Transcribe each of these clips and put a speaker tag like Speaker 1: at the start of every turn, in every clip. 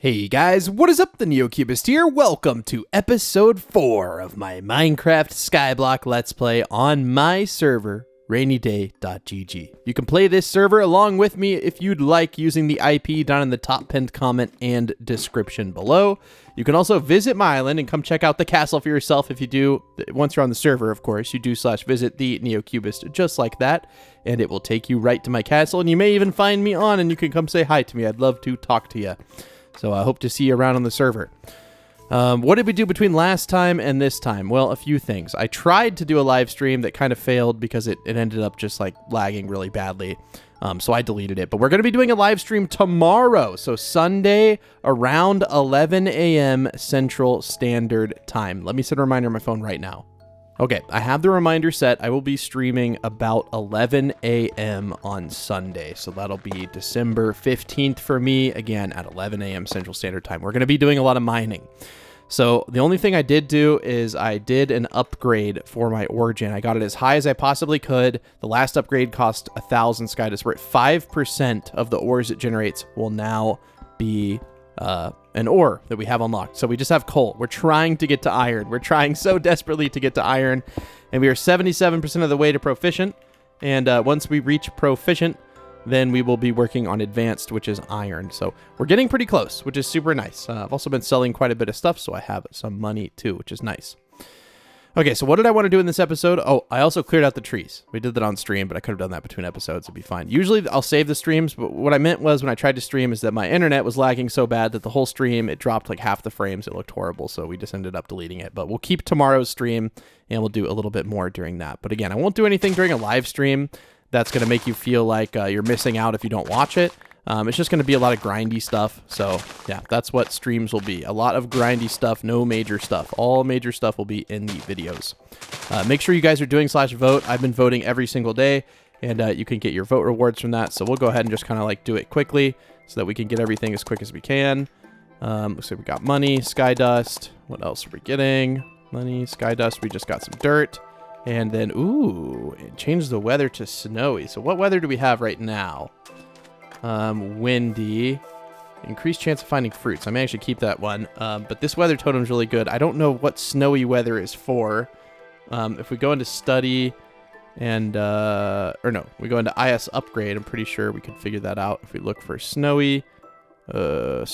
Speaker 1: Hey guys, what is up? The NeoCubist here. Welcome to episode 4 of my Minecraft Skyblock Let's Play on my server, RainyDay.gg. You can play this server along with me if you'd like using the IP down in the top pinned comment and description below. You can also visit my island and come check out the castle for yourself if you do. Once you're on the server, of course, you do /visit the NeoCubist just like that, and it will take you right to my castle, and you may even find me on and you can come say hi to me. I'd love to talk to you. So I hope to see you around on the server. What did we do between last time and this time? Well, a few things. I tried to do a live stream that kind of failed because it ended up just like lagging really badly. So I deleted it. But we're going to be doing a live stream tomorrow. So Sunday around 11 a.m. Central Standard Time. Let me set a reminder on my phone right now. Okay, I have the reminder set. I will be streaming about 11 a.m. on Sunday. So that'll be December 15th for me, again, at 11 a.m. Central Standard Time. We're going to be doing a lot of mining. So the only thing I did do is I did an upgrade for my origin. I got it as high as I possibly could. The last upgrade cost 1,000 Skydust. We're at 5% of the ores it generates will now be an ore that we have unlocked. So we just have coal. We're trying to get to iron. We're trying so desperately to get to iron, and we are 77% of the way to proficient. And once we reach proficient, then we will be working on advanced, which is iron. So we're getting pretty close, which is super nice. I've also been selling quite a bit of stuff, so I have some money too, which is nice. Okay, so what did I want to do in this episode? Oh, I also cleared out the trees. We did that on stream, but I could have done that between episodes. It'd be fine. Usually I'll save the streams, but what I meant was when I tried to stream is that my internet was lagging so bad that the whole stream, it dropped like half the frames. It looked horrible, so we just ended up deleting it. But we'll keep tomorrow's stream, and we'll do a little bit more during that. But again, I won't do anything during a live stream that's going to make you feel like you're missing out if you don't watch it. It's just going to be a lot of grindy stuff. So yeah, that's what streams will be. A lot of grindy stuff, no major stuff. All major stuff will be in the videos. Make sure you guys are doing /vote. I've been voting every single day, and you can get your vote rewards from that. So we'll go ahead and just kind of like do it quickly so that we can get everything as quick as we can. Looks like we got money, Skydust. What else are we getting? Money, Skydust. We just got some dirt. And then, ooh, it changed the weather to snowy. So what weather do we have right now? Windy, increased chance of finding fruits. I may actually keep that one. But this weather totem is really good. I don't know what snowy weather is for. If we go into study and, we go into IS upgrade, I'm pretty sure we can figure that out. If we look for snowy weather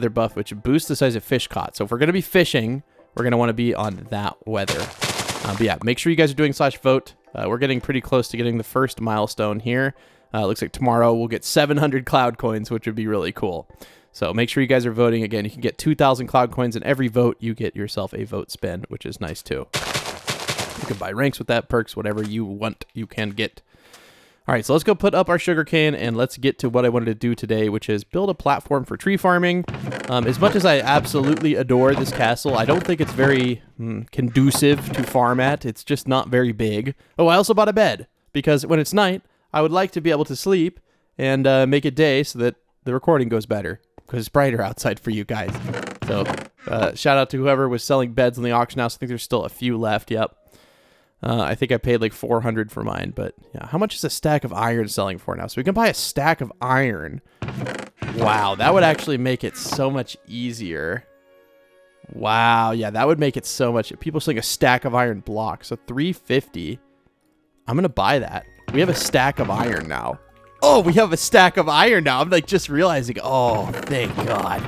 Speaker 1: buff, which boosts the size of fish caught. So if we're going to be fishing, we're going to want to be on that weather. But yeah, make sure you guys are doing /vote. We're getting pretty close to getting the first milestone here. Looks like tomorrow we'll get 700 cloud coins, which would be really cool. So make sure you guys are voting. Again, you can get 2,000 cloud coins, and every vote you get yourself a vote spin, which is nice too. You can buy ranks with that, perks, whatever you want, you can get. All right, so let's go put up our sugarcane, and let's get to what I wanted to do today, which is build a platform for tree farming. As much as I absolutely adore this castle, I don't think it's very conducive to farm at. It's just not very big. Oh, I also bought a bed, because when it's night, I would like to be able to sleep and make it day so that the recording goes better, because it's brighter outside for you guys. So shout out to whoever was selling beds on the auction house. I think there's still a few left, yep. I think I paid like 400 for mine, but yeah, how much is a stack of iron selling for now? So we can buy a stack of iron. Wow, that would actually make it so much easier. Wow, yeah, that would make it so much. People selling a stack of iron blocks, so 350. I'm gonna buy that. We have a stack of iron now. Oh, we have a stack of iron now. I'm like just realizing, oh, thank God.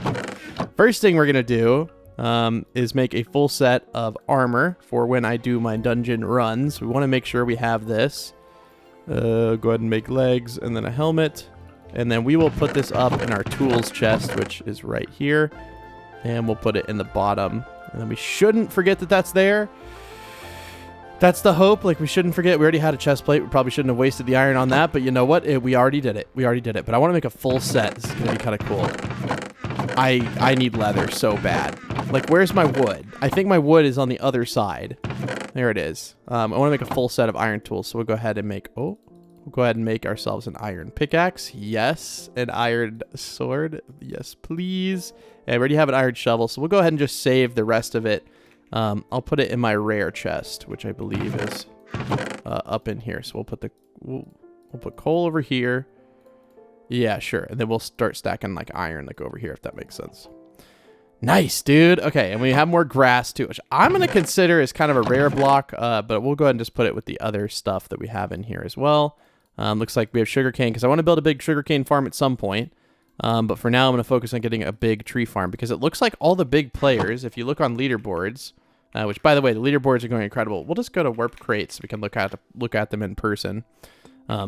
Speaker 1: First thing we're gonna do is make a full set of armor for when I do my dungeon runs. We want to make sure we have this. Go ahead and make legs and then a helmet. And then we will put this up in our tools chest, which is right here. And we'll put it in the bottom. And then we shouldn't forget that that's there. That's the hope. Like, we shouldn't forget. We already had a chest plate. We probably shouldn't have wasted the iron on that. But you know what? We already did it. We already did it. But I want to make a full set. This is going to be kind of cool. I need leather so bad. Like, where's my wood? I think my wood is on the other side. There it is. I want to make a full set of iron tools. So we'll go ahead and make... we'll go ahead and make ourselves an iron pickaxe. Yes. An iron sword. Yes, please. And we already have an iron shovel. So we'll go ahead and just save the rest of it. I'll put it in my rare chest, which I believe is up in here. So we'll put coal over here. Yeah, sure. And then we'll start stacking like iron like over here, if that makes sense. Nice, dude. Okay, and we have more grass too, which I'm going to consider as kind of a rare block, but we'll go ahead and just put it with the other stuff that we have in here as well. Looks like we have sugarcane because I want to build a big sugarcane farm at some point. But for now, I'm going to focus on getting a big tree farm because it looks like all the big players, if you look on leaderboards, which, by the way, the leaderboards are going incredible. We'll just go to warp crates so we can look at them in person.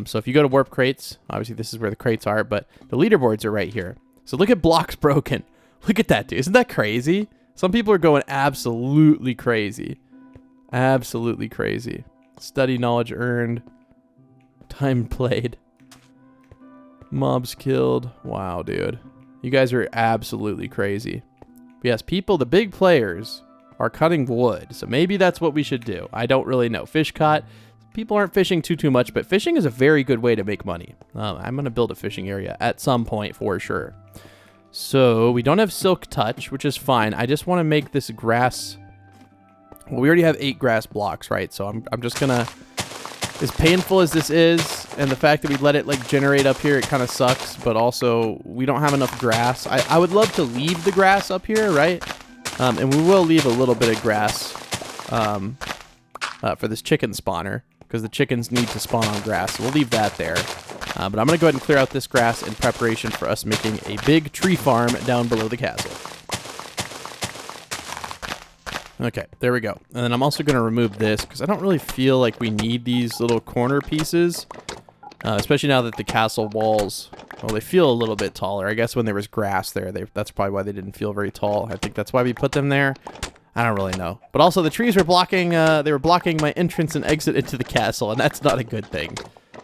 Speaker 1: So if you go to warp crates, obviously this is where the crates are, but the leaderboards are right here. So look at blocks broken. Look at that, dude. Isn't that crazy? Some people are going absolutely crazy. Absolutely crazy. Study knowledge earned. Time played. Mobs killed. Wow, dude. You guys are absolutely crazy. But yes, people, the big players are cutting wood. So maybe that's what we should do. I don't really know. Fish caught. People aren't fishing too much, but fishing is a very good way to make money. I'm going to build a fishing area at some point for sure. So we don't have silk touch, which is fine. I just want to make this grass. Well, we already have 8 grass blocks, right? So I'm just going to, as painful as this is, and the fact that we let it like generate up here, it kind of sucks, but also we don't have enough grass. I would love to leave the grass up here, right? And we will leave a little bit of grass for this chicken spawner, because the chickens need to spawn on grass. So we'll leave that there. But I'm going to go ahead and clear out this grass in preparation for us making a big tree farm down below the castle. Okay, there we go. And then I'm also going to remove this because I don't really feel like we need these little corner pieces, especially now that the castle walls, well, they feel a little bit taller. I guess when there was grass there, that's probably why they didn't feel very tall. I think that's why we put them there. I don't really know. But also the trees were blocking, they were blocking my entrance and exit into the castle, and that's not a good thing.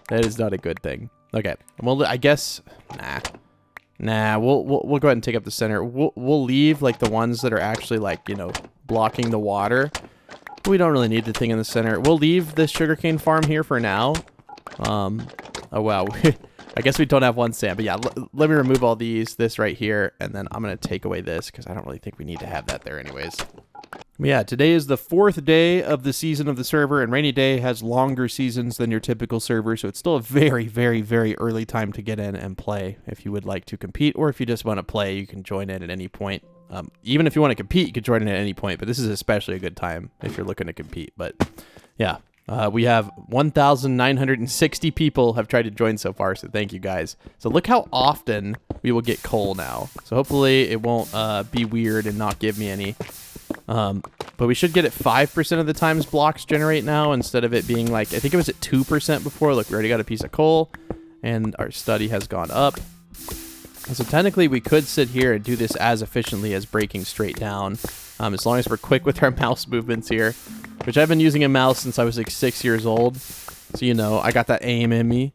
Speaker 1: That is not a good thing. Okay, well, I guess, nah, we'll go ahead and take up the center. We'll leave, like, the ones that are actually, like, you know, blocking the water. We don't really need the thing in the center. We'll leave this sugarcane farm here for now. Oh, wow. I guess we don't have one sand, but yeah, let me remove all this right here, and then I'm going to take away this because I don't really think we need to have that there anyways. Yeah, today is the 4th day of the season of the server, and RainyDay has longer seasons than your typical server, so it's still a very early time to get in and play if you would like to compete, or if you just want to play, you can join in at any point. Even if you want to compete, you can join in at any point, but this is especially a good time if you're looking to compete. But yeah, we have 1,960 people have tried to join so far, so thank you guys. So look how often we will get coal now. So hopefully it won't be weird and not give me any. But we should get it 5% of the times blocks generate now, instead of it being like, I think it was at 2% before. Look, we already got a piece of coal, and our study has gone up. So technically we could sit here and do this as efficiently as breaking straight down, as long as we're quick with our mouse movements here, which I've been using a mouse since I was like 6 years old. So, you know, I got that aim in me.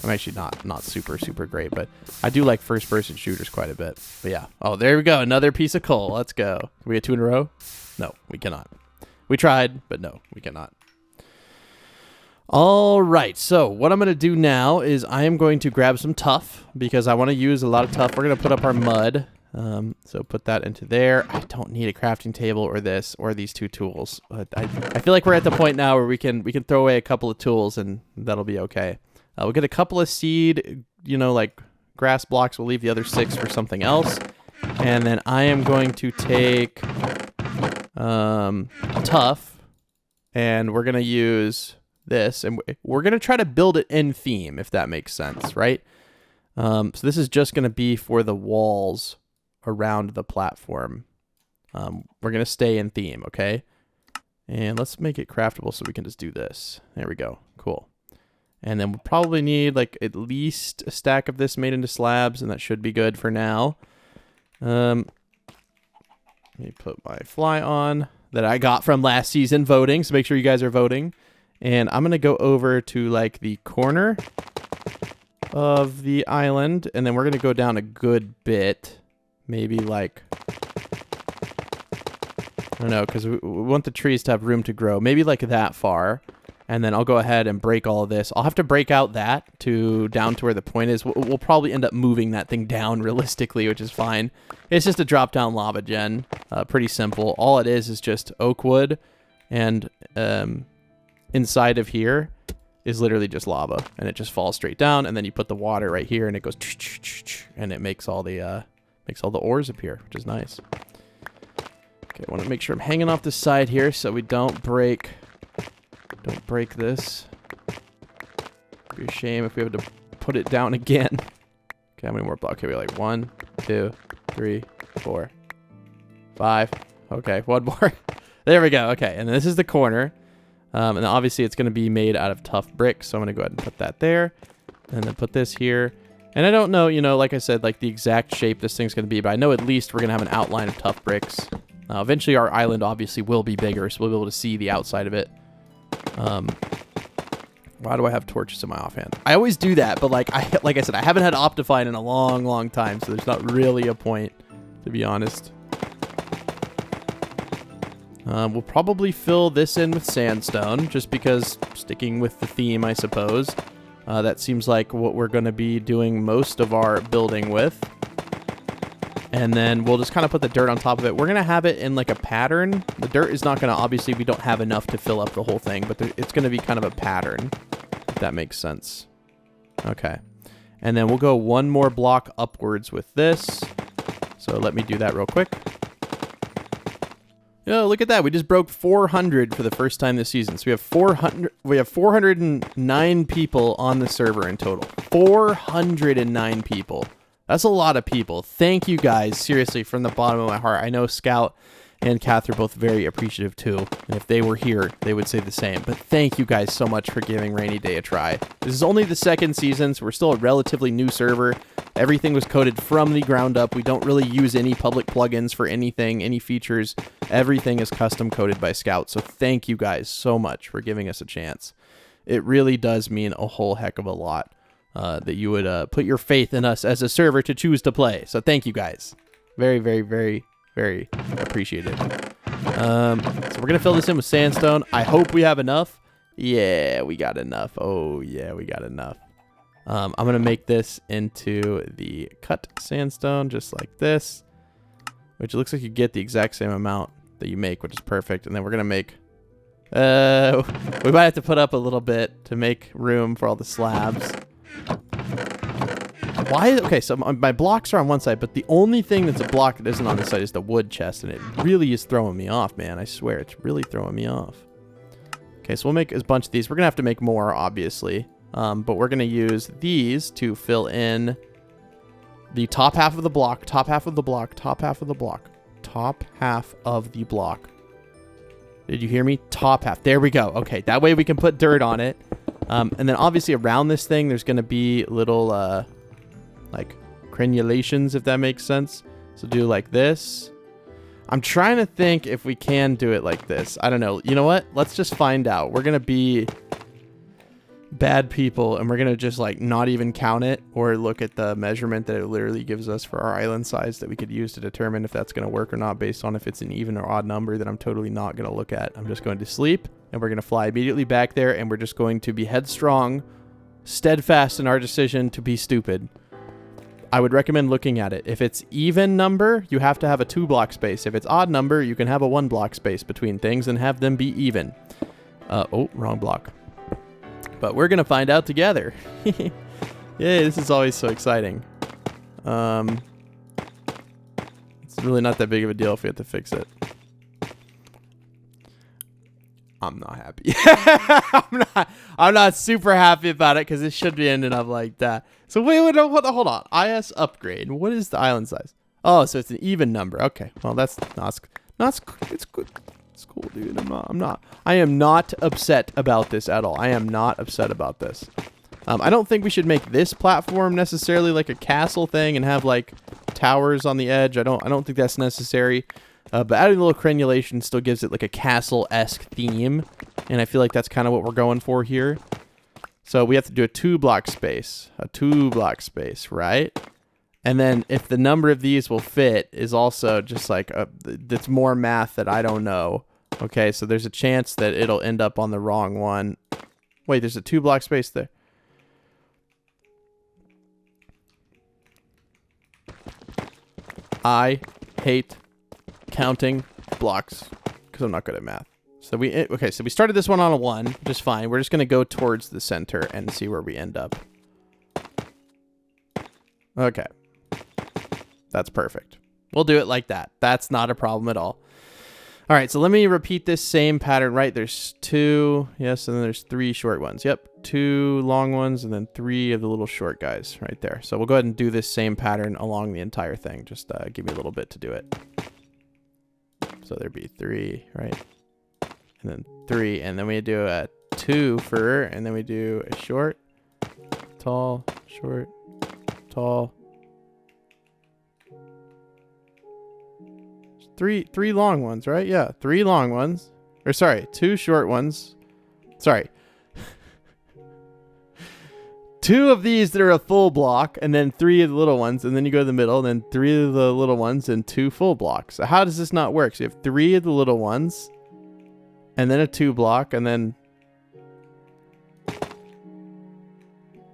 Speaker 1: I'm actually not super great, but I do like first-person shooters quite a bit. But yeah. Oh, there we go. Another piece of coal. Let's go. Can we get 2 in a row? No, we cannot. We tried, but no, we cannot. All right. So what I'm going to do now is I am going to grab some tuff because I want to use a lot of tuff. We're going to put up our mud. So put that into there. I don't need a crafting table or this or these 2 tools. But I feel like we're at the point now where we can throw away a couple of tools and that'll be okay. We'll get a couple of seed, you know, like grass blocks. We'll leave the other 6 for something else. And then I am going to take tuff, and we're going to use this, and we're going to try to build it in theme, if that makes sense, right? So this is just going to be for the walls around the platform. We're going to stay in theme, okay? And let's make it craftable so we can just do this. There we go. Cool. And then we'll probably need like at least a stack of this made into slabs, and that should be good for now. Let me put my fly on that I got from last season voting, so make sure you guys are voting. And I'm going to go over to like the corner of the island, and then we're going to go down a good bit. Maybe like, I don't know, because we want the trees to have room to grow. Maybe like that far. And then I'll go ahead and break all of this. I'll have to break out that down to where the point is. We'll probably end up moving that thing down realistically, which is fine. It's just a drop-down lava gen. Pretty simple. All it is just oak wood. And inside of here, is literally just lava, and it just falls straight down, and then you put the water right here, and it goes, and it makes all the ores appear, which is nice. Okay, I want to make sure I'm hanging off the side here so we don't break this. It'd be a shame if we have to put it down again. Okay, how many more blocks? Okay, we like 1, 2, 3, 4, 5. Okay, one more. There we go. Okay, and this is the corner. And obviously it's going to be made out of tough brick, so I'm going to go ahead and put that there. And then put this here. And I don't know, you know, like I said, like the exact shape this thing's going to be, but I know at least we're going to have an outline of tough bricks. Eventually our island obviously will be bigger, so we'll be able to see the outside of it. Why do I have torches in my offhand? I always do that, but like I said, I haven't had Optifine in a long, long time, so there's not really a point, to be honest. We'll probably fill this in with sandstone, just because sticking with the theme, I suppose. That seems like what we're going to be doing most of our building with. And then we'll just kind of put the dirt on top of it. We're going to have it in like a pattern. The dirt is not going to, obviously, we don't have enough to fill up the whole thing, but it's going to be kind of a pattern, if that makes sense. Okay. And then we'll go one more block upwards with this. So let me do that real quick. Oh, look at that. We just broke 400 for the first time this season. So we have 409 people on the server in total. 409 people. That's a lot of people. Thank you guys, seriously, from the bottom of my heart. I know Scout and Kath are both very appreciative too. And if they were here, they would say the same. But thank you guys so much for giving Rainy Day a try. This is only the second season, so we're still a relatively new server. Everything was coded from the ground up. We don't really use any public plugins for anything, any features. Everything is custom coded by Scout. So thank you guys so much for giving us a chance. It really does mean a whole heck of a lot that you would put your faith in us as a server to choose to play. So thank you guys. Very, very, very, very appreciated. So we're going to fill this in with sandstone. I hope we have enough. Yeah, we got enough. Oh, yeah, we got enough. I'm going to make this into the cut sandstone, just like this, which looks like you get the exact same amount that you make, which is perfect. And then we're going to make, we might have to put up a little bit to make room for all the slabs. Why? Okay, so my blocks are on one side, but the only thing that's a block that isn't on this side is the wood chest, and it really is throwing me off, man. I swear, it's really throwing me off. Okay, so we'll make a bunch of these. We're going to have to make more, obviously. But we're going to use these to fill in the top half of the block, top half of the block, top half of the block, top half of the block. Did you hear me? Top half. There we go. Okay, that way we can put dirt on it. And then obviously around this thing, there's going to be little, like, crenulations, if that makes sense. So do like this. I'm trying to think if we can do it like this. I don't know. You know what? Let's just find out. We're going to be bad people, and we're going to just, like, not even count it or look at the measurement that it literally gives us for our island size that we could use to determine if that's going to work or not based on if it's an even or odd number that I'm totally not going to look at. I'm just going to sleep, and we're going to fly immediately back there, and we're just going to be headstrong, steadfast in our decision to be stupid. I would recommend looking at it. If it's even number, you have to have a 2-block space. If it's odd number, you can have a 1-block space between things and have them be even. Oh, wrong block. But we're going to find out together. Yay, this is always so exciting. It's really not that big of a deal if we have to fix it. I'm not happy. I'm not super happy about it because it should be ending up like that. So wait, hold on. IS upgrade. What is the island size? Oh, so it's an even number. Okay. Well, it's good. It's cool, dude. I am not upset about this at all. I am not upset about this. I don't think we should make this platform necessarily like a castle thing and have like towers on the edge. I don't think that's necessary. But adding a little crenulation still gives it like a castle-esque theme. And I feel like that's kind of what we're going for here. So we have to do a 2-block space. A 2-block space, right? And then if the number of these will fit is also just like, it's more math that I don't know. Okay, so there's a chance that it'll end up on the wrong one. Wait, there's a 2-block space there. I hate counting blocks because I'm not good at math. So okay, so we started this one on a 1, which is fine. We're just going to go towards the center and see where we end up. Okay. That's perfect. We'll do it like that. That's not a problem at all. All right, so let me repeat this same pattern, right? There's 2, yes, and then there's 3 short ones. Yep, 2 long ones and then 3 of the little short guys right there. So we'll go ahead and do this same pattern along the entire thing. Just give me a little bit to do it. So there'd be 3, right? And then 3, and then we do a 2 for, and then we do a short, tall, short, tall. Three long ones, right? Yeah, 3 long ones. Or sorry, 2 short ones. Sorry. 2 of these that are a full block, and then 3 of the little ones, and then you go to the middle, and then 3 of the little ones, and 2 full blocks. So how does this not work? So you have 3 of the little ones, and then a 2 block, and then...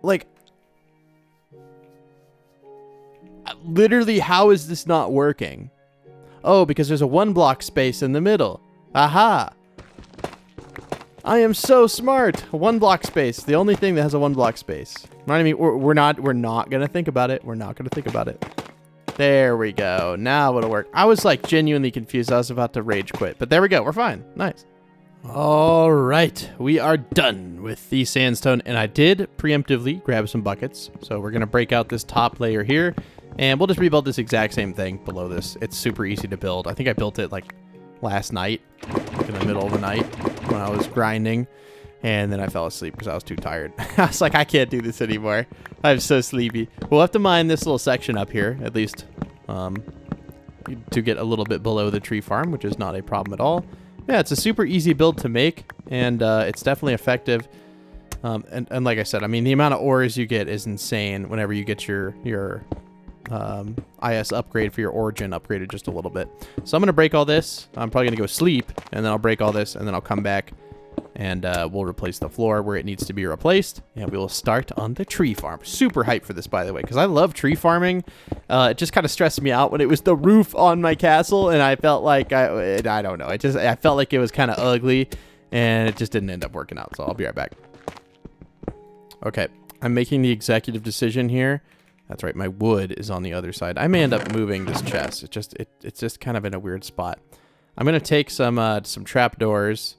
Speaker 1: Like... Literally, how is this not working? Oh, because there's a 1 block space in the middle. Aha! I am so smart. 1 block space. The only thing that has a 1 block space. I mean, we're not gonna think about it. We're not gonna think about it. There we go. Now it'll work. I was like genuinely confused. I was about to rage quit, but there we go. We're fine. Nice. All right, we are done with the sandstone, and I did preemptively grab some buckets. So we're gonna break out this top layer here. And we'll just rebuild this exact same thing below this. It's super easy to build. I think I built it like last night, like in the middle of the night when I was grinding. And then I fell asleep because I was too tired. I was like, I can't do this anymore. I'm so sleepy. We'll have to mine this little section up here, at least, to get a little bit below the tree farm, which is not a problem at all. Yeah, it's a super easy build to make, and it's definitely effective. And like I said, I mean, the amount of ores you get is insane whenever you get your IS upgrade for your origin upgraded just a little bit. So I'm going to break all this. I'm probably going to go sleep, and then I'll break all this, and then I'll come back, and we'll replace the floor where it needs to be replaced, and we will start on the tree farm. Super hyped for this, by the way, because I love tree farming. It just kind of stressed me out when it was the roof on my castle, and I felt like, I don't know, I felt like it was kind of ugly, and it just didn't end up working out, so I'll be right back. Okay, I'm making the executive decision here. That's right, my wood is on the other side. I may end up moving this chest. It's just kind of in a weird spot. I'm gonna take some trapdoors.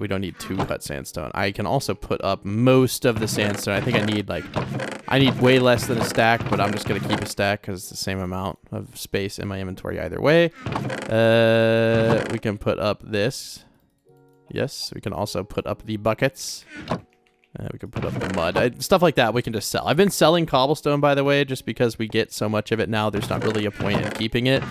Speaker 1: We don't need 2 cut sandstone. I can also put up most of the sandstone. I think I need way less than a stack, but I'm just gonna keep a stack because it's the same amount of space in my inventory either way. We can put up this. Yes, we can also put up the buckets. We can put up the mud. Stuff like that we can just sell. I've been selling cobblestone, by the way, just because we get so much of it now. There's not really a point in keeping it.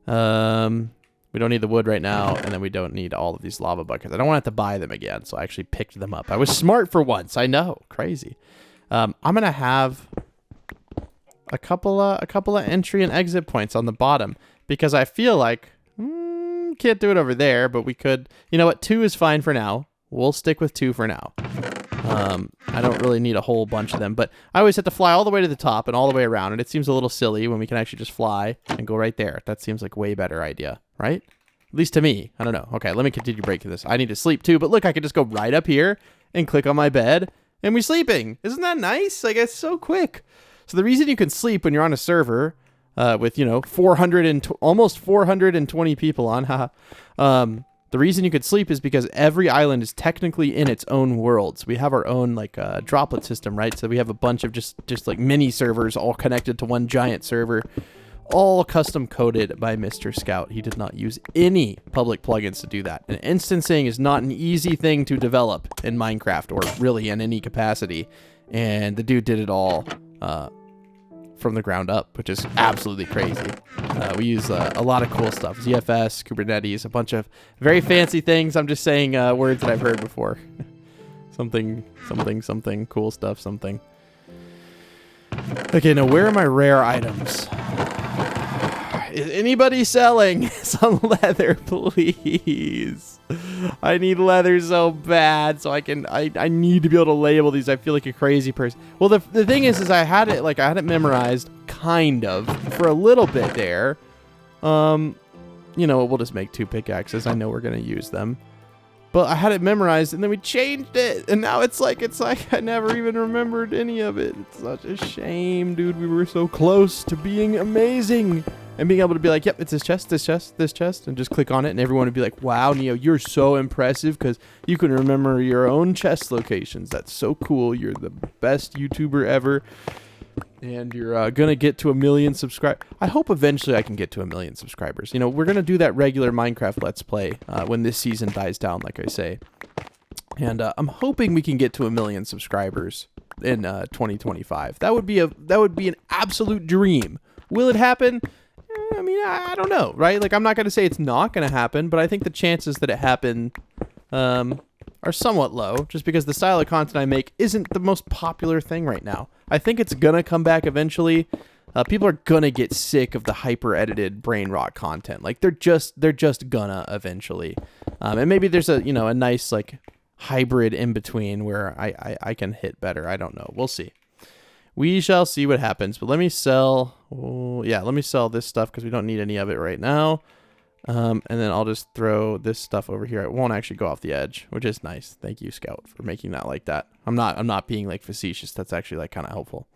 Speaker 1: We don't need the wood right now, and then we don't need all of these lava buckets. I don't want to have to buy them again, so I actually picked them up. I was smart for once. I know. Crazy. I'm going to have a couple of entry and exit points on the bottom, because I feel like... can't do it over there, but we could... You know what? 2 is fine for now. We'll stick with 2 for now. I don't really need a whole bunch of them, but I always have to fly all the way to the top and all the way around, and it seems a little silly when we can actually just fly and go right there. That seems like a way better idea, right? At least to me. I don't know. Okay, let me continue breaking this. I need to sleep too, but look, I could just go right up here and click on my bed, and we're sleeping. Isn't that nice? Like, it's so quick. So the reason you can sleep when you're on a server with, you know, almost 420 people on, haha, the reason you could sleep is because every island is technically in its own world. So we have our own like droplet system, right? So we have a bunch of just like mini servers all connected to one giant server, all custom coded by Mr. Scout. He did not use any public plugins to do that. And instancing is not an easy thing to develop in Minecraft, or really in any capacity. And the dude did it all from the ground up, which is absolutely crazy. We use a lot of cool stuff. ZFS, Kubernetes, a bunch of very fancy things. I'm just saying words that I've heard before. something, cool stuff, something. Okay, now where are my rare items? Is anybody selling some leather, please? I need leather so bad, so I need to be able to label these. I feel like a crazy person. Well, the thing is I had it memorized kind of for a little bit there. You know, we'll just make 2 pickaxes. I know we're gonna use them. but I had it memorized, and then we changed it, and now it's like I never even remembered any of it. It's such a shame, dude. We were so close to being amazing and being able to be like, yep, it's this chest, this chest, this chest, and just click on it, and everyone would be like, wow, Neo, you're so impressive because you can remember your own chest locations. That's so cool. You're the best YouTuber ever. And you're going to get to 1 million subscribers. I hope eventually I can get to 1 million subscribers. You know, we're going to do that regular Minecraft Let's Play when this season dies down, like I say. And I'm hoping we can get to 1 million subscribers in 2025. That would be an absolute dream. Will it happen? I mean, I don't know, right? Like, I'm not going to say it's not going to happen, but I think the chances that it happen are somewhat low, just because the style of content I make isn't the most popular thing right now. I think it's gonna come back eventually. People are gonna get sick of the hyper edited brain rot content. Like they're just gonna eventually. And maybe there's a nice like hybrid in between where I can hit better. I don't know. We'll see. We shall see what happens. But let me sell. Let me sell this stuff because we don't need any of it right now. And then I'll just throw this stuff over here. It won't actually go off the edge, which is nice. Thank you, Scout, for making that like that. I'm not being like facetious. That's actually like kind of helpful.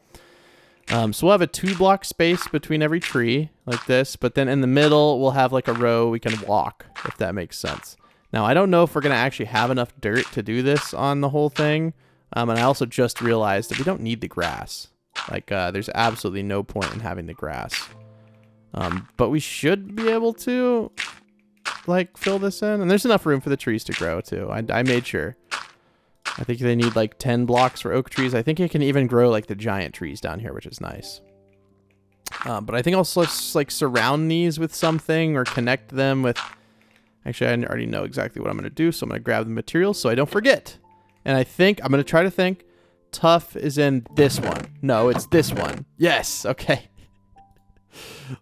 Speaker 1: So we'll have a 2-block space between every tree like this, but then in the middle we'll have like a row we can walk, if that makes sense. Now I don't know if we're gonna actually have enough dirt to do this on the whole thing. And I also just realized that we don't need the grass. Like there's absolutely no point in having the grass. But we should be able to, like, fill this in. And there's enough room for the trees to grow, too. I made sure. I think they need, like, 10 blocks for oak trees. I think it can even grow, like, the giant trees down here, which is nice. But I think I'll just, like, surround these with something or connect them with... Actually, I already know exactly what I'm going to do, so I'm going to grab the materials so I don't forget. And I'm going to try to think. Tough is in this one. No, it's this one. Yes, okay.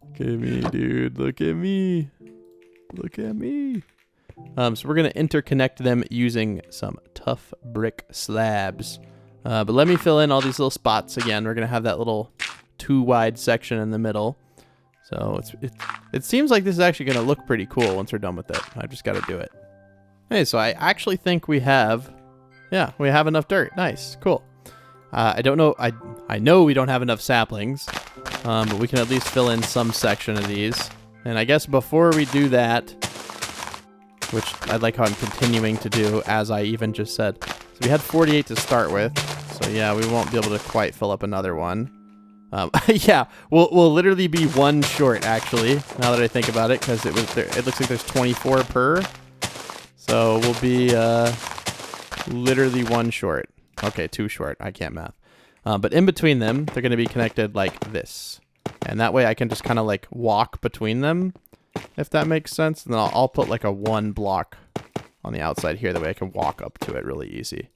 Speaker 1: Look at me, dude. Look at me. Look at me. So we're going to interconnect them using some tough brick slabs. But let me fill in all these little spots again. We're going to have that little 2-wide section in the middle. So it seems like this is actually going to look pretty cool once we're done with it. I just got to do it. Hey, so I actually think we have enough dirt. Nice. Cool. I don't know. I know we don't have enough saplings. But we can at least fill in some section of these. And I guess before we do that, which I like how I'm continuing to do, as I even just said. So we had 48 to start with. So yeah, we won't be able to quite fill up another one. Yeah, we'll literally be 1 short, actually, now that I think about it, because it looks like there's 24 per. So we'll be literally 1 short. Okay, 2 short. I can't math. But in between them, they're going to be connected like this. And that way I can just kind of like walk between them, if that makes sense. And then I'll put like a 1 block on the outside here. That way I can walk up to it really easy.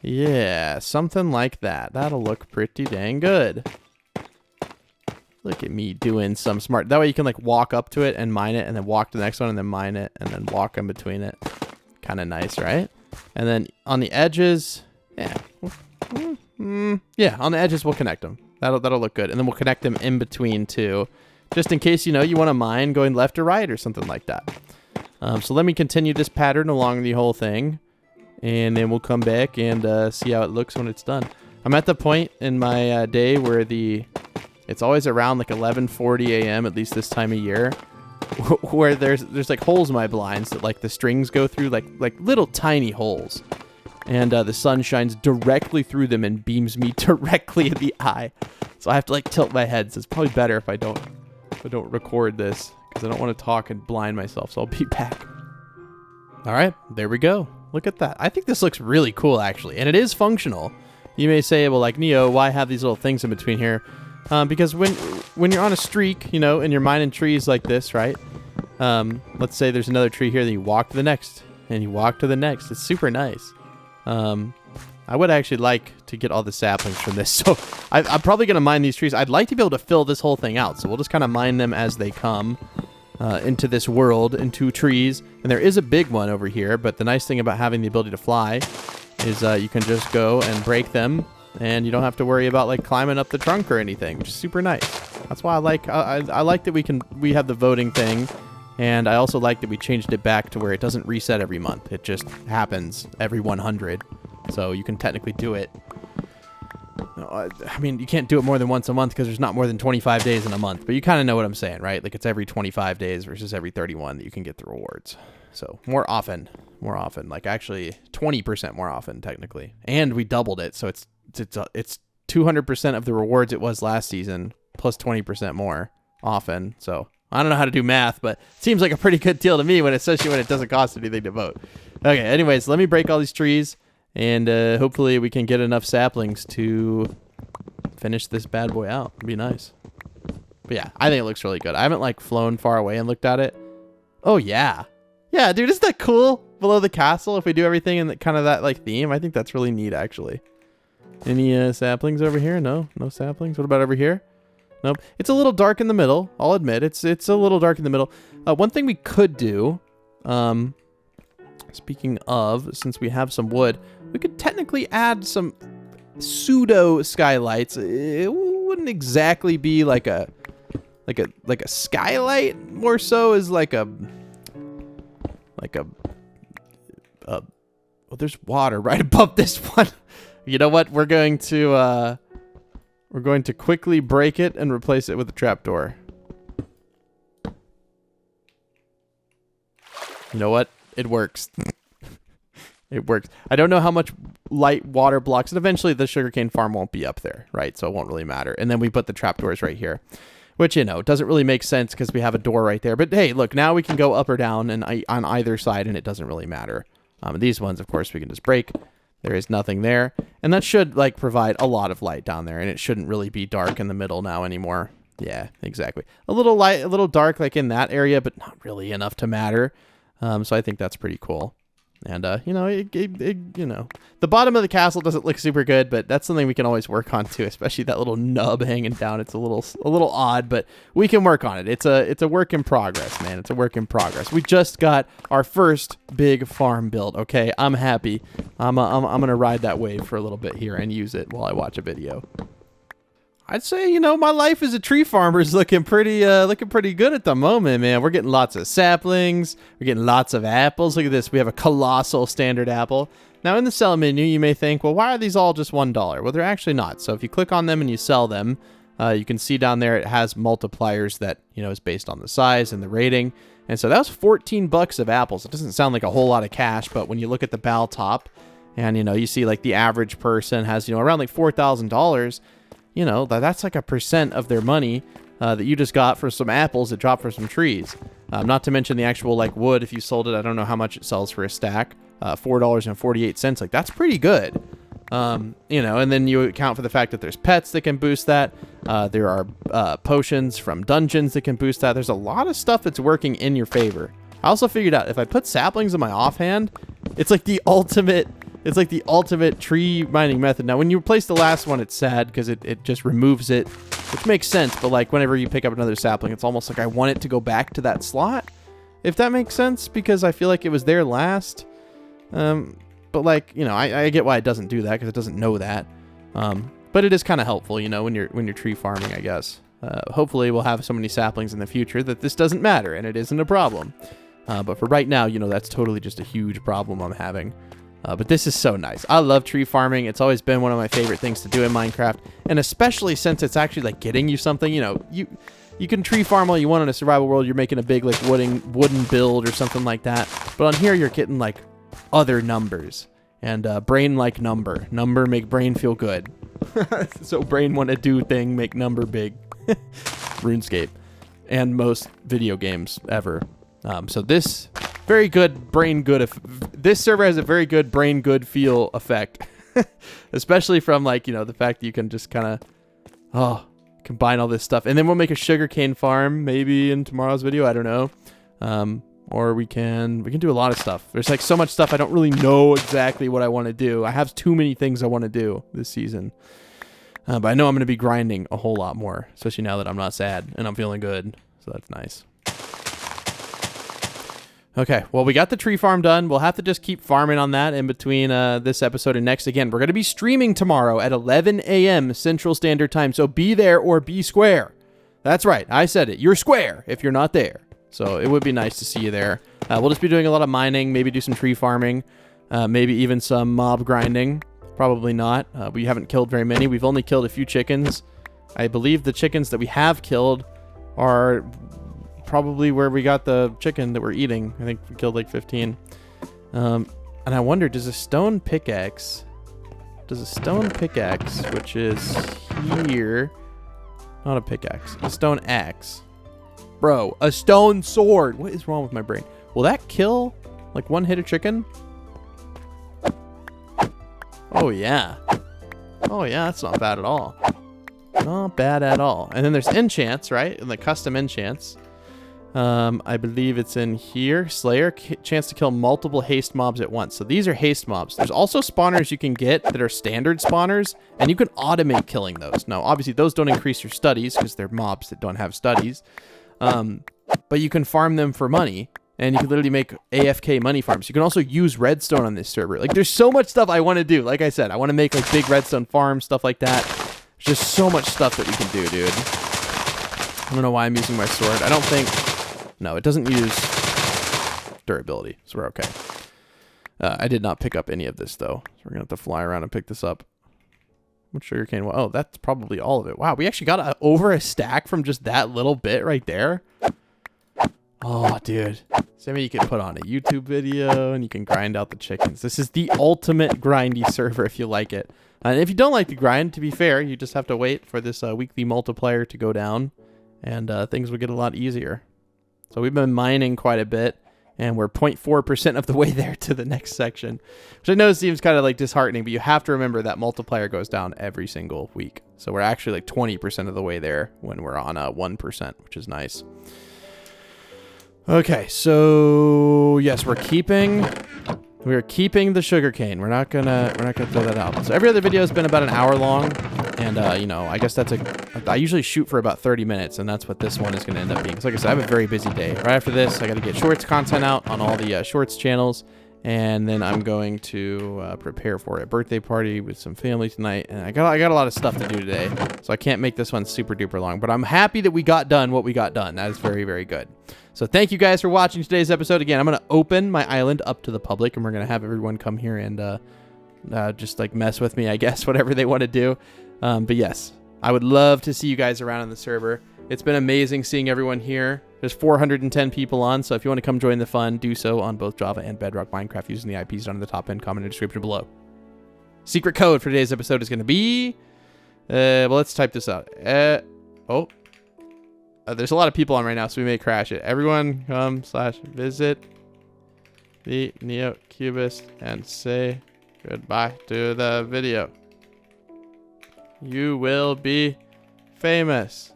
Speaker 1: Yeah, something like that. That'll look pretty dang good. Look at me doing some smart. That way you can like walk up to it and mine it, and then walk to the next one and then mine it, and then walk in between it. Kind of nice, right? And then on the edges, yeah. Yeah, on the edges we'll connect them. That'll look good. And then we'll connect them in between too, just in case, you want to mine going left or right or something like that. So let me continue this pattern along the whole thing, and then we'll come back and see how it looks when it's done. I'm at the point in my day where it's always around like 11:40 a.m. at least this time of year, where there's like holes in my blinds that like the strings go through, like little tiny holes. And the sun shines directly through them and beams me directly in the eye. So I have to like tilt my head. So it's probably better if I don't record this, because I don't want to talk and blind myself. So I'll be back. All right, there we go. Look at that. I think this looks really cool, actually. And it is functional. You may say, well, like, Neo, why have these little things in between here? Because when you're on a streak, and you're mining trees like this, right? Let's say there's another tree here, then you walk to the next, and you walk to the next. It's super nice. I would actually like to get all the saplings from this. So I'm probably going to mine these trees. I'd like to be able to fill this whole thing out. So we'll just kind of mine them as they come into this world, into trees. And there is a big one over here. But the nice thing about having the ability to fly is you can just go and break them. And you don't have to worry about like climbing up the trunk or anything, which is super nice. That's why I like that we have the voting thing. And I also like that we changed it back to where it doesn't reset every month. It just happens every 100. So you can technically do it. I mean, you can't do it more than once a month because there's not more than 25 days in a month. But you kind of know what I'm saying, right? Like it's every 25 days versus every 31 that you can get the rewards. So more often, like actually 20% more often technically. And we doubled it. So it's 200% of the rewards it was last season plus 20% more often. So I don't know how to do math, but it seems like a pretty good deal to me especially when it doesn't cost anything to vote. Okay, anyways, let me break all these trees and hopefully we can get enough saplings to finish this bad boy out. It'd be nice. But yeah, I think it looks really good. I haven't like flown far away and looked at it. Oh yeah. Yeah, dude, isn't that cool? Below the castle, if we do everything in kind of that like theme, I think that's really neat actually. Any saplings over here? No saplings. What about over here? Nope. It's a little dark in the middle. I'll admit it's a little dark in the middle. One thing we could do, speaking of, since we have some wood, we could technically add some pseudo skylights. It wouldn't exactly be like a skylight, more so as like a well, there's water right above this one. You know what? We're going to quickly break it and replace it with a trapdoor. You know what? It works. It works. I don't know how much light water blocks, and eventually the sugarcane farm won't be up there, right? So it won't really matter. And then we put the trapdoors right here, which, you know, doesn't really make sense because we have a door right there. But hey, look, now we can go up or down and on either side, and it doesn't really matter. These ones, of course, we can just break. There is nothing there. And that should like provide a lot of light down there, and it shouldn't really be dark in the middle now anymore. Yeah, exactly. A little light, a little dark like in that area, but not really enough to matter. So I think that's pretty cool. And, you know, you know, the bottom of the castle doesn't look super good, but that's something we can always work on too, especially that little nub hanging down. It's a little odd, but we can work on it. It's a work in progress, man. It's a work in progress. We just got our first big farm built. Okay, I'm happy. I'm going to ride that wave for a little bit here and use it while I watch a video. I'd say, you know, my life as a tree farmer is looking pretty good at the moment, man. We're getting lots of saplings. We're getting lots of apples. Look at this. We have a colossal standard apple. Now, in the sell menu, you may think, well, why are these all just $1? Well, they're actually not. So if you click on them and you sell them, you can see down there it has multipliers that, you know, is based on the size and the rating. And so that was 14 bucks of apples. It doesn't sound like a whole lot of cash, but when you look at the bal top and, you know, you see like the average person has, you know, around like $4,000, you know, that's like a percent of their money that you just got for some apples that dropped for some trees. Not to mention the actual like wood. If you sold it, I don't know how much it sells for a stack. $4.48. Like that's pretty good. You know, and then you account for the fact that there's pets that can boost that. There are potions from dungeons that can boost that. There's a lot of stuff that's working in your favor. I also figured out if I put saplings in my offhand, it's like the ultimate tree mining method. Now, when you replace the last one, it's sad because it just removes it, which makes sense. But like whenever you pick up another sapling, it's almost like I want it to go back to that slot, if that makes sense, because I feel like it was there last. But like, you know, I get why it doesn't do that because it doesn't know that. But it is kind of helpful, you know, when you're tree farming, I guess. Hopefully we'll have so many saplings in the future that this doesn't matter and it isn't a problem. But for right now, you know, that's totally just a huge problem I'm having. But this is so nice. I love tree farming. It's always been one of my favorite things to do in Minecraft. And especially since it's actually like getting you something, you know, you can tree farm all you want in a survival world. You're making a big like wooden build or something like that. But on here, you're getting like other numbers and brain like number make brain feel good. So brain want to do thing, make number big. RuneScape and most video games ever. So this very good brain good. This server has a very good brain good feel effect, especially from like, you know, the fact that you can just kind of combine all this stuff, and then we'll make a sugarcane farm maybe in tomorrow's video. I don't know, or we can do a lot of stuff. There's like so much stuff I don't really know exactly what I want to do. I have too many things I want to do this season, but I know I'm going to be grinding a whole lot more, especially now that I'm not sad and I'm feeling good. So that's nice. Okay, well, we got the tree farm done. We'll have to just keep farming on that in between this episode and next. Again, we're going to be streaming tomorrow at 11 a.m. Central Standard Time, so be there or be square. That's right, I said it. You're square if you're not there. So it would be nice to see you there. We'll just be doing a lot of mining, maybe do some tree farming, maybe even some mob grinding. Probably not. We haven't killed very many. We've only killed a few chickens. I believe the chickens that we have killed are probably where we got the chicken that we're eating. I think we killed like 15. And I wonder, does a stone pickaxe, which is here, not a pickaxe, a stone axe. Bro, a stone sword. What is wrong with my brain? Will that kill like one hit a chicken? Oh yeah. Oh yeah, that's not bad at all. Not bad at all. And then there's enchants, right? And the custom enchants. I believe it's in here. Slayer, chance to kill multiple haste mobs at once. So these are haste mobs. There's also spawners you can get that are standard spawners, and you can automate killing those. Now, obviously, those don't increase your studies because they're mobs that don't have studies. But you can farm them for money, and you can literally make AFK money farms. You can also use redstone on this server. Like, there's so much stuff I want to do. Like I said, I want to make like big redstone farms, stuff like that. There's just so much stuff that we can do, dude. I don't know why I'm using my sword. I don't think... No, it doesn't use durability, so we're okay. I did not pick up any of this, though. So we're going to have to fly around and pick this up. What sugarcane? Oh, that's probably all of it. Wow, we actually got over a stack from just that little bit right there. Oh, dude. Something you can put on a YouTube video, and you can grind out the chickens. This is the ultimate grindy server if you like it. And if you don't like to grind, to be fair, you just have to wait for this weekly multiplier to go down, and things will get a lot easier. So we've been mining quite a bit, and we're 0.4% of the way there to the next section, which I know seems kind of like disheartening, but you have to remember that multiplier goes down every single week. So we're actually like 20% of the way there when we're on 1%, which is nice. Okay, so yes, we're keeping the sugarcane. We're not gonna throw that out. So every other video has been about an hour long, and you know, I guess I usually shoot for about 30 minutes, and that's what this one is gonna end up being. So like I said, I have a very busy day. Right after this, I got to get shorts content out on all the shorts channels, and then I'm going to prepare for a birthday party with some family tonight. And I got a lot of stuff to do today, so I can't make this one super duper long. But I'm happy that we got done what we got done. That is very, very good. So thank you guys for watching today's episode. Again, I'm going to open my island up to the public, and we're going to have everyone come here and just like mess with me, I guess, whatever they want to do. But yes, I would love to see you guys around on the server. It's been amazing seeing everyone here. There's 410 people on, so if you want to come join the fun, do so on both Java and Bedrock Minecraft using the IPs down in the top end, comment in the description below. Secret code for today's episode is going to be... well, let's type this out. There's a lot of people on right now, so we may crash it. Everyone come/visit the NeoCubist and say goodbye to the video. You will be famous.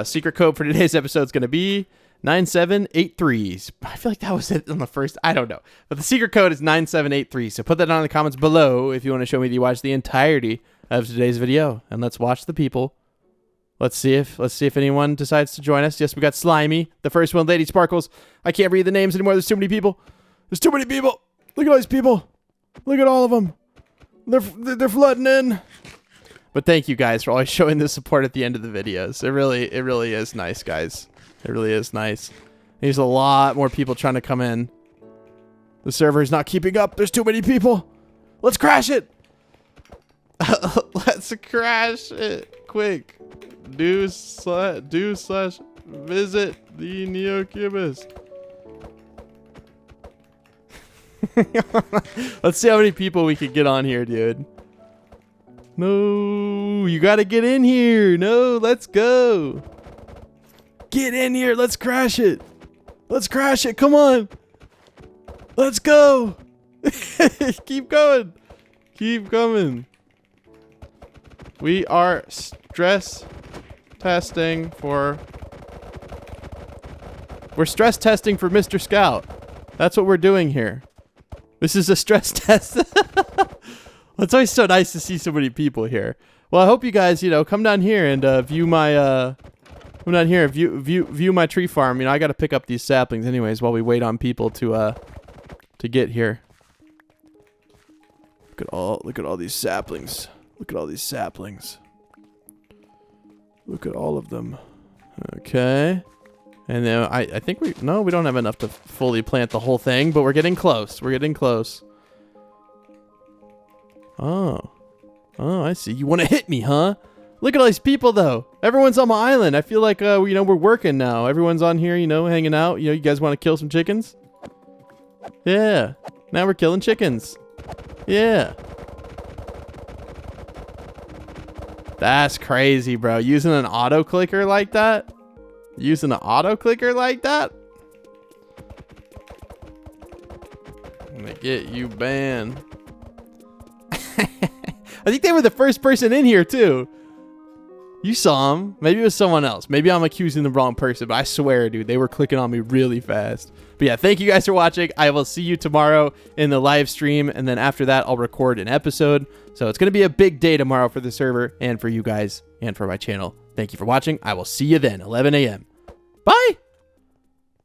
Speaker 1: Secret code for today's episode is going to be 9783. I feel like that was it on the first. I don't know. But the secret code is 9783. So put that down in the comments below if you want to show me that you watched the entirety of today's video. And let's watch the people. Let's see if anyone decides to join us. Yes, we got Slimy, the first one, Lady Sparkles. I can't read the names anymore. There's too many people. There's too many people. Look at all these people. Look at all of them. They're flooding in. But thank you guys for always showing the support at the end of the videos. It really is nice, guys. It really is nice. There's a lot more people trying to come in. The server is not keeping up. There's too many people. Let's crash it. Let's crash it quick. Do/visit the NeoCubist. Let's see how many people we can get on here, dude. No, you gotta get in here. No, let's go. Get in here. Let's crash it. Let's crash it. Come on. Let's go. Keep going. Keep coming. We are stress testing for... We're stress testing for Mr. Scout. That's what we're doing here. This is a stress test. It's always so nice to see so many people here. Well, I hope you guys, come down here and view my view my tree farm. I got to pick up these saplings anyways while we wait on people to get here. Look at all these saplings. Look at all these saplings. Look at all of them. Okay. And then I think we don't have enough to fully plant the whole thing, but we're getting close. We're getting close. Oh, I see. You want to hit me, huh? Look at all these people, though. Everyone's on my island. I feel like, we're working now. Everyone's on here, hanging out. You guys want to kill some chickens? Yeah. Now we're killing chickens. Yeah. That's crazy, bro. Using an auto clicker like that? Using an auto clicker like that? I'm gonna get you banned. I think they were the first person in here, too. You saw them. Maybe it was someone else. Maybe I'm accusing the wrong person, but I swear, dude, they were clicking on me really fast. But yeah, thank you guys for watching. I will see you tomorrow in the live stream, and then after that, I'll record an episode. So it's going to be a big day tomorrow for the server and for you guys and for my channel. Thank you for watching. I will see you then, 11 a.m. Bye!